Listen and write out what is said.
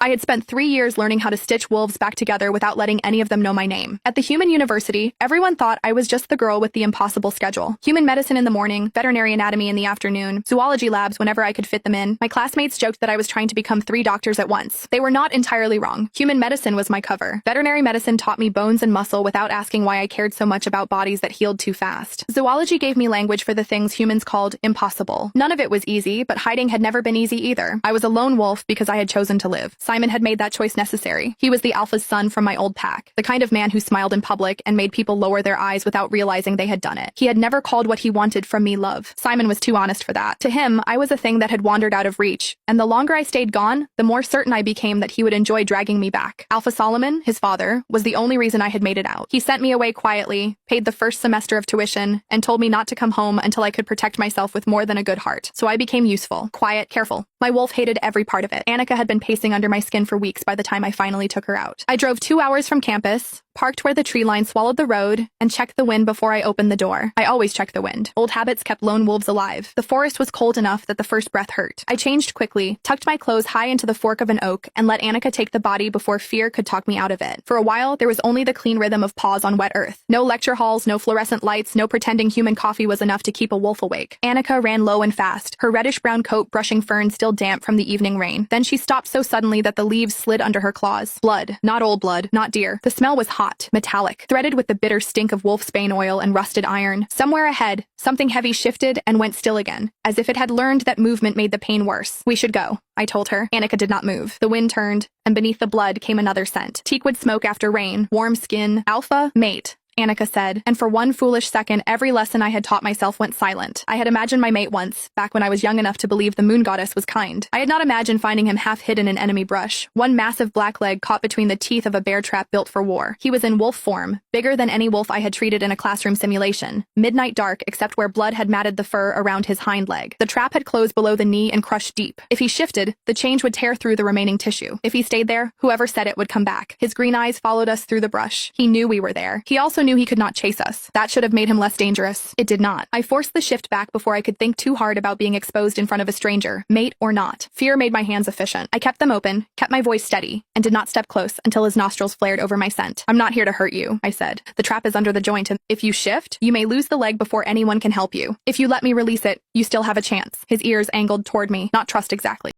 I had spent 3 years learning how to stitch wolves back together without letting any of them know my name. At the Human University, everyone thought I was just the girl with the impossible schedule. Human medicine in the morning, veterinary anatomy in the afternoon, zoology labs whenever I could fit them in. My classmates joked that I was trying to become 3 doctors at once. They were not entirely wrong. Human medicine was my cover. Veterinary medicine taught me bones and muscle without asking why I cared so much about bodies that healed too fast. Zoology gave me language for the things humans called impossible. None of it was easy, but hiding had never been easy either. I was a lone wolf because I had chosen to live. Simon had made that choice necessary. He was the alpha's son from my old pack, the kind of man who smiled in public and made people lower their eyes without realizing they had done it. He had never called what he wanted from me love. Simon was too honest for that. To him, I was a thing that had wandered out of reach, and the longer I stayed gone, the more certain I became that he would enjoy dragging me back. Alpha Solomon, his father, was the only reason I had made it out. He sent me away quietly, paid the first semester of tuition, and told me not to come home until I could protect myself with more than a good heart. So I became useful, quiet, careful. My wolf hated every part of it. Annika had been pacing under my skin for weeks by the time I finally took her out. I drove 2 hours from campus, parked where the tree line swallowed the road, and checked the wind before I opened the door. I always check the wind. Old habits kept lone wolves alive. The forest was cold enough that the first breath hurt. I changed quickly, tucked my clothes high into the fork of an oak, and let Annika take the body before fear could talk me out of it. For a while, there was only the clean rhythm of paws on wet earth. No lecture halls, no fluorescent lights, no pretending human coffee was enough to keep a wolf awake. Annika ran low and fast, her reddish-brown coat brushing fern still damp from the evening rain. Then she stopped so suddenly that the leaves slid under her claws. Blood. Not old blood. Not deer. The smell was hot, metallic, threaded with the bitter stink of wolfsbane oil and rusted iron. Somewhere ahead, something heavy shifted and went still again, as if it had learned that movement made the pain worse. We should go, I told her. Annika did not move. The wind turned, and beneath the blood came another scent. Teakwood smoke after rain, warm skin, alpha, mate. Annika said, and for one foolish second, every lesson I had taught myself went silent. I had imagined my mate once, back when I was young enough to believe the moon goddess was kind. I had not imagined finding him half hidden in enemy brush, one massive black leg caught between the teeth of a bear trap built for war. He was in wolf form, bigger than any wolf I had treated in a classroom simulation. Midnight dark, except where blood had matted the fur around his hind leg. The trap had closed below the knee and crushed deep. If he shifted, the change would tear through the remaining tissue. If he stayed there, whoever said it would come back. His green eyes followed us through the brush. He knew we were there. He also knew he could not chase us. That should have made him less dangerous. It did not. I forced the shift back before I could think too hard about being exposed in front of a stranger, mate or not. Fear made my hands efficient. I kept them open, kept my voice steady, and did not step close until his nostrils flared over my scent. I'm not here to hurt you, I said. The trap is under the joint, and if you shift, you may lose the leg before anyone can help you. If you let me release it, you still have a chance. His ears angled toward me, not trust exactly.